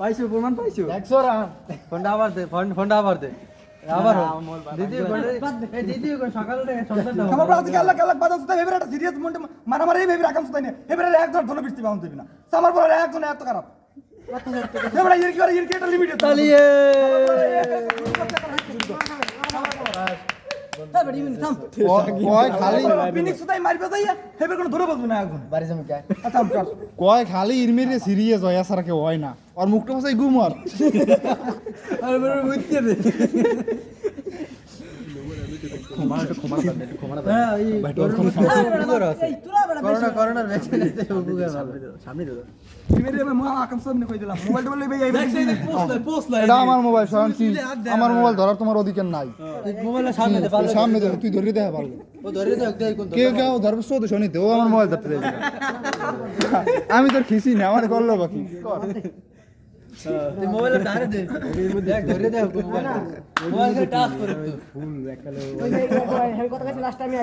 পাইছো প্রমাণ পাইছো 100 রান ফোনটা আবার দে ফোনটা আবার দে আবার দ্বিতীয় কোন সকালে সন্ধ্যাটা আমার বাড়ি থেকে আল্লাহ আল্লাহ বাজার সুতা এবারে একটা সিরিয়াস মোন্টে মারামারি ভেবে রাখাম সুতাই না এবারে একজন ধরে বৃষ্টি বাউন দিবি না আমার পরে একজন এত খারাপ এবারে ইরকি একটা লিমিট আছে চালিয়ে কয় খালি ফিনিক্স সুতাই মারবে যাইয়া এবারে কোনো ধরে বসবে না একজন বাড়ি যাবি কে আচ্ছা আমি কাজ কয় খালি ইরমিরে সিরিয়াস হয় আসার কেউ হয় না আর মুখটা বসাই গুমর আর বড় বুঝতে দে হ্যাঁ এই করোনা ভ্যাকসিন উপকার ভালো সামনে দাও এবারে আমি মা আকাম সামনে কই দিলাম মোবাইল টোবাইল লইবে এই পোস্ট এটা আমার মোবাইল শোন কি আমার মোবাইল ধরার তোমার অধিকার নাই মোবাইলের সামনে দে তুই সামনে দে তুই ধরে দেখা পারবি ও ধরে দে একদম কোন কেউ কেউ ধরবে শোধ শোনিতে ও আমার মোবাইল ধরতে দেয় আমি তোর খিসি না আমার করলো বাকি তুই মোবাইলে ধরে দে দেখ ধরে দে মোবাইল মোবাইল টাচ করে তো ফুল একটা কথা কাছে লাস্ট টাইমে